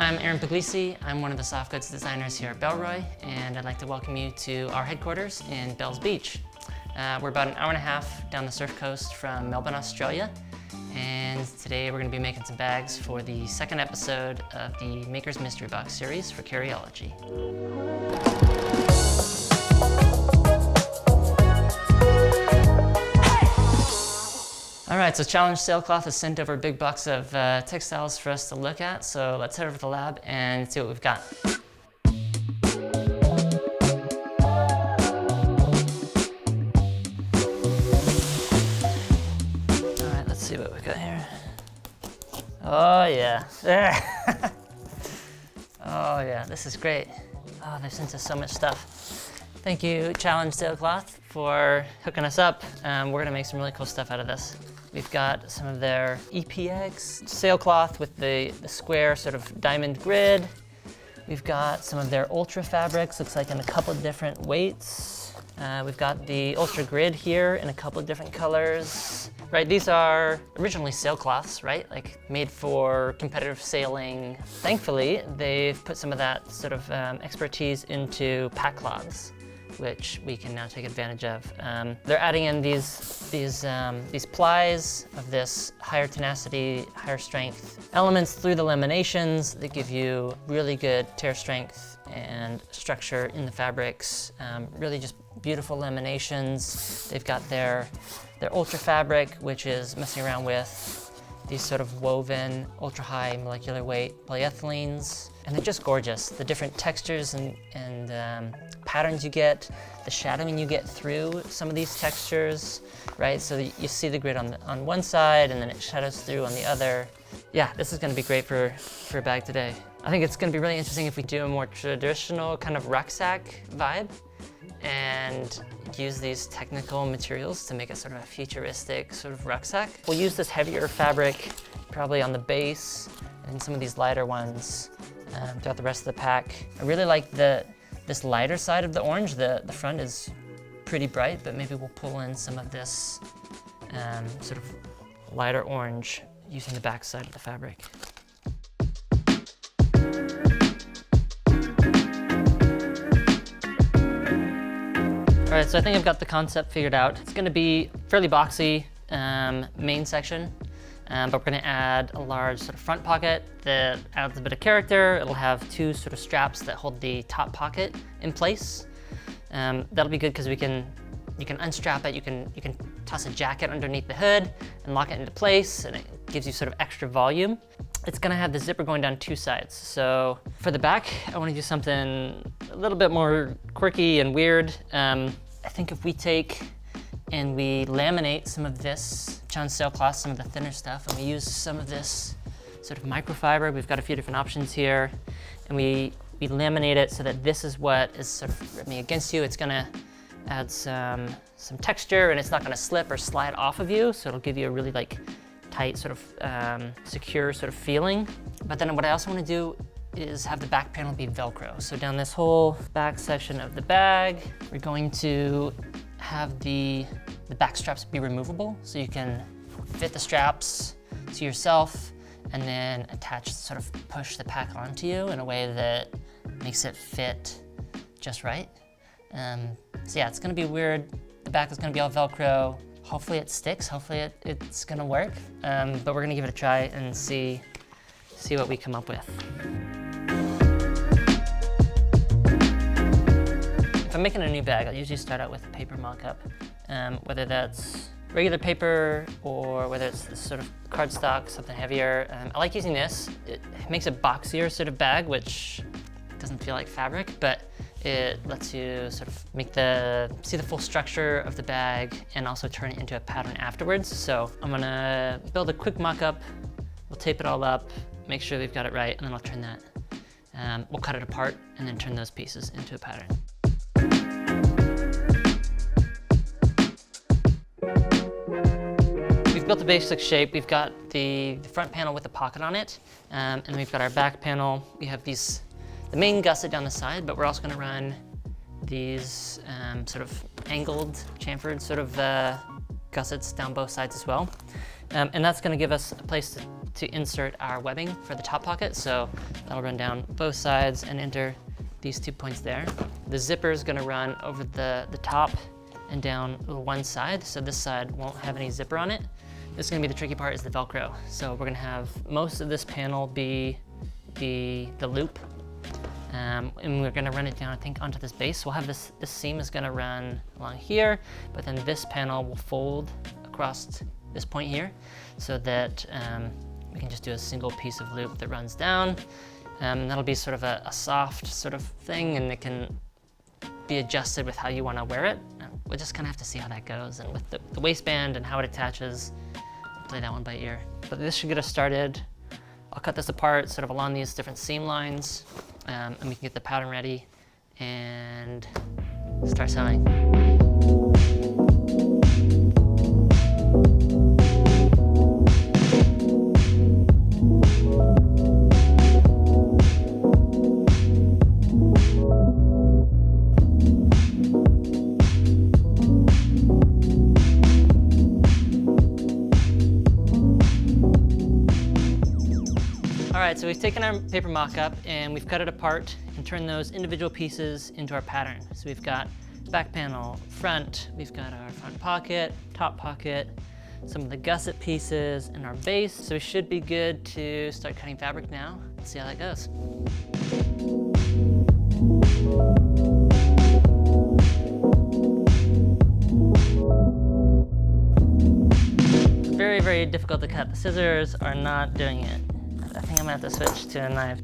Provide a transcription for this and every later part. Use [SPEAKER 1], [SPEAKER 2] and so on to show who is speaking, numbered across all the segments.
[SPEAKER 1] I'm Aaron Puglisi. I'm one of the soft goods designers here at Bellroy, and I'd like to welcome you to our headquarters in Bells Beach. We're about an hour and a half down the surf coast from Melbourne, Australia, and today we're going to be making some bags for the second episode of the Maker's Mystery Box series for Carryology. All right, so Challenge Sailcloth has sent over a big box of textiles for us to look at, so let's head over to the lab and see what we've got. All right, let's see what we've got here. Oh yeah, there. Oh yeah, this is great. Oh, they've sent us so much stuff. Thank you, Challenge Sailcloth, for hooking us up. We're gonna make some really cool stuff out of this. We've got some of their EPX sailcloth with the square sort of diamond grid. We've got some of their ultra fabrics, looks like in a couple of different weights. We've got the ultra grid here in a couple of different colors. Right, these are originally sailcloths, right? Like made for competitive sailing. Thankfully, they've put some of that sort of expertise into pack cloths, which we can now take advantage of. They're adding in these plies of this higher tenacity, higher strength elements through the laminations that give you really good tear strength and structure in the fabrics. Really just beautiful laminations. They've got their ultra fabric, which is messing around with these sort of woven, ultra high molecular weight polyethylenes. And they're just gorgeous. The different textures and patterns you get, the shadowing you get through some of these textures, right? So you see the grid on one side and then it shadows through on the other. Yeah, this is gonna be great for a bag today. I think it's gonna be really interesting if we do a more traditional kind of rucksack vibe and use these technical materials to make a sort of a futuristic sort of rucksack. We'll use this heavier fabric probably on the base and some of these lighter ones throughout the rest of the pack. I really like this lighter side of the orange. The front is pretty bright, but maybe we'll pull in some of this sort of lighter orange using the back side of the fabric. All right, so I think I've got the concept figured out. It's gonna be fairly boxy main section, but we're gonna add a large sort of front pocket that adds a bit of character. It'll have two sort of straps that hold the top pocket in place. That'll be good because you can unstrap it, you can toss a jacket underneath the hood and lock it into place, and it gives you sort of extra volume. It's gonna have the zipper going down two sides. So for the back, I wanna do something a little bit more quirky and weird. I think if we take and we laminate some of this Challenge Sailcloth, some of the thinner stuff, and we use some of this sort of microfiber, we've got a few different options here, and we laminate it so that this is what is sort of rubbing against you. It's gonna add some texture, and it's not gonna slip or slide off of you, so it'll give you a really like tight sort of secure sort of feeling. But then what I also wanna do is have the back panel be Velcro. So down this whole back section of the bag, we're going to have the back straps be removable, so you can fit the straps to yourself and then attach, sort of push the pack onto you in a way that makes it fit just right. So yeah, it's gonna be weird. The back is gonna be all Velcro. Hopefully it sticks, hopefully it's gonna work. But we're gonna give it a try and see what we come up with. If I'm making a new bag, I'll usually start out with a paper mock-up, whether that's regular paper or whether it's this sort of cardstock, something heavier. I like using this. It makes a boxier sort of bag, which doesn't feel like fabric, but it lets you sort of see the full structure of the bag and also turn it into a pattern afterwards. So I'm gonna build a quick mock-up. We'll tape it all up, make sure we've got it right, and then I'll turn that. We'll cut it apart and then turn those pieces into a pattern. We've built the basic shape. We've got the front panel with the pocket on it, and then we've got our back panel. We have the main gusset down the side, but we're also gonna run these sort of angled, chamfered sort of gussets down both sides as well. And that's gonna give us a place to insert our webbing for the top pocket. So that'll run down both sides and enter these 2 points there. The zipper is gonna run over the top and down one side. So this side won't have any zipper on it. This is gonna be the tricky part, is the Velcro. So we're gonna have most of this panel be the loop. And we're gonna run it down, I think, onto this base. We'll have this seam is gonna run along here, but then this panel will fold across this point here so that we can just do a single piece of loop that runs down. That'll be sort of a soft sort of thing, and it can be adjusted with how you wanna wear it. We'll just kinda have to see how that goes, and with the waistband and how it attaches, play that one by ear. But this should get us started. I'll cut this apart sort of along these different seam lines, and we can get the pattern ready and start sewing. All right, so we've taken our paper mock-up and we've cut it apart and turned those individual pieces into our pattern. So we've got back panel, front, we've got our front pocket, top pocket, some of the gusset pieces, and our base. So we should be good to start cutting fabric now. Let's see how that goes. Very, very difficult to cut. The scissors are not doing it. I think I'm gonna have to switch to a knife.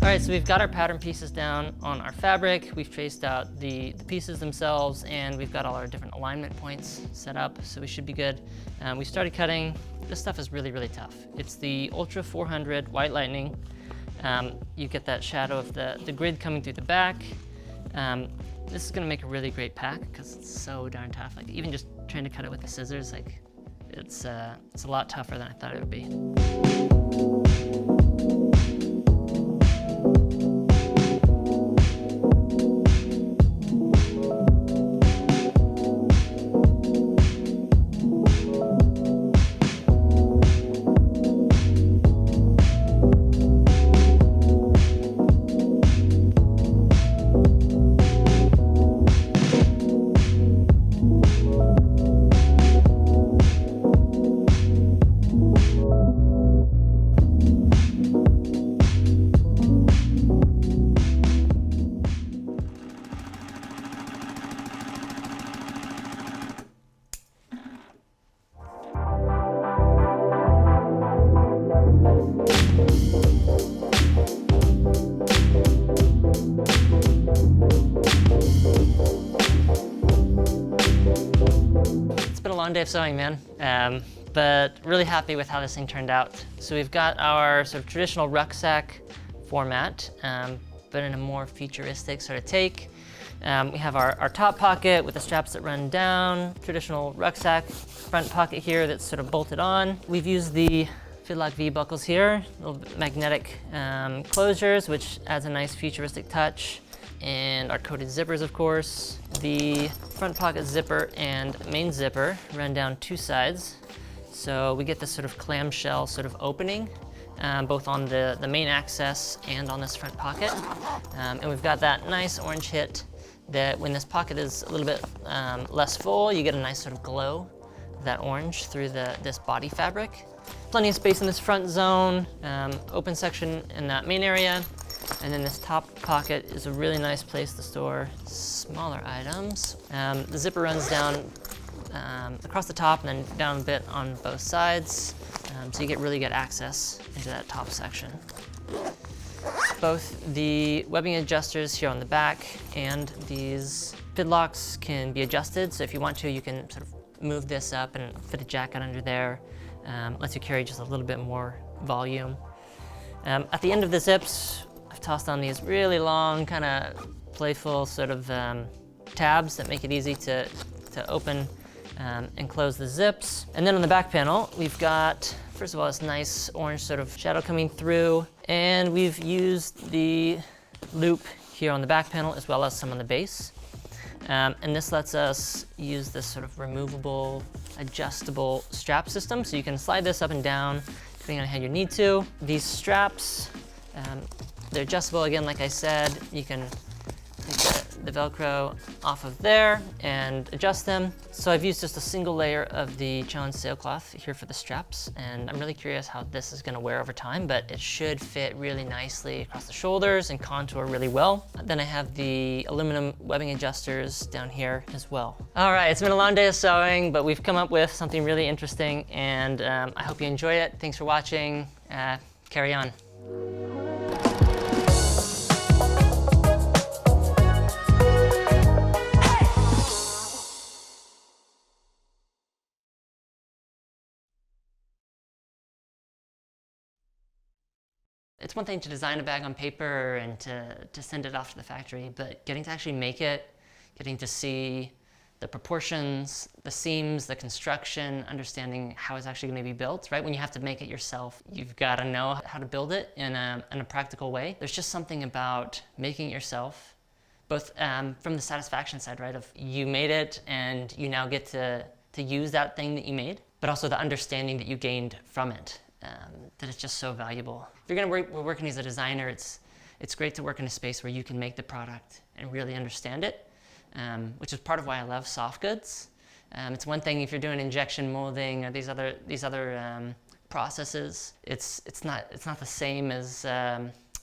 [SPEAKER 1] All right, so we've got our pattern pieces down on our fabric. We've traced out the pieces themselves, and we've got all our different alignment points set up, so we should be good. We started cutting. This stuff is really, really tough. It's the Ultra 400 White Lightning. You get that shadow of the grid coming through the back. This is gonna make a really great pack because it's so darn tough. Like, even just trying to cut it with the scissors, like, it's a lot tougher than I thought it would be. Long day of sewing, man, but really happy with how this thing turned out. So we've got our sort of traditional rucksack format, but in a more futuristic sort of take. We have our top pocket with the straps that run down, traditional rucksack front pocket here that's sort of bolted on. We've used the Fidlock V buckles here, little magnetic closures, which adds a nice futuristic touch. And our coated zippers, of course. The front pocket zipper and main zipper run down two sides. So we get this sort of clamshell sort of opening, both on the main access and on this front pocket. And we've got that nice orange hit that when this pocket is a little bit less full, you get a nice sort of glow of that orange through this body fabric. Plenty of space in this front zone, open section in that main area. And then this top pocket is a really nice place to store smaller items. The zipper runs down across the top and then down a bit on both sides. So you get really good access into that top section. Both the webbing adjusters here on the back and these fidlocks can be adjusted. So if you want to, you can sort of move this up and fit a jacket under there. Lets you carry just a little bit more volume. At the end of the zips, I've tossed on these really long, kind of playful sort of tabs that make it easy to open and close the zips. And then on the back panel, we've got, first of all, this nice orange sort of shadow coming through, and we've used the loop here on the back panel as well as some on the base. And this lets us use this sort of removable, adjustable strap system. So you can slide this up and down depending on how you need to. These straps, they're adjustable again, like I said. You can take the Velcro off of there and adjust them. So I've used just a single layer of the challenge sailcloth here for the straps, and I'm really curious how this is gonna wear over time, but it should fit really nicely across the shoulders and contour really well. Then I have the aluminum webbing adjusters down here as well. All right, it's been a long day of sewing, but we've come up with something really interesting, and I hope you enjoy it. Thanks for watching. Carry on. It's one thing to design a bag on paper and to send it off to the factory, but getting to actually make it, getting to see the proportions, the seams, the construction, understanding how it's actually going to be built, right? When you have to make it yourself, you've got to know how to build it in a practical way. There's just something about making it yourself, both from the satisfaction side, right? Of you made it and you now get to use that thing that you made, but also the understanding that you gained from it. That it's just so valuable. If you're going to working as a designer, it's great to work in a space where you can make the product and really understand it, which is part of why I love soft goods. It's one thing if you're doing injection molding or these other processes. It's not the same as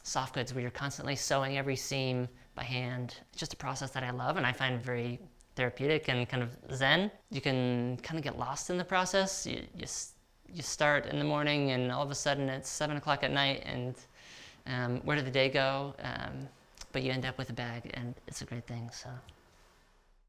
[SPEAKER 1] soft goods where you're constantly sewing every seam by hand. It's just a process that I love and I find very therapeutic and kind of zen. You can kind of get lost in the process. You start in the morning and all of a sudden it's 7 o'clock at night and where did the day go? But you end up with a bag and it's a great thing. So.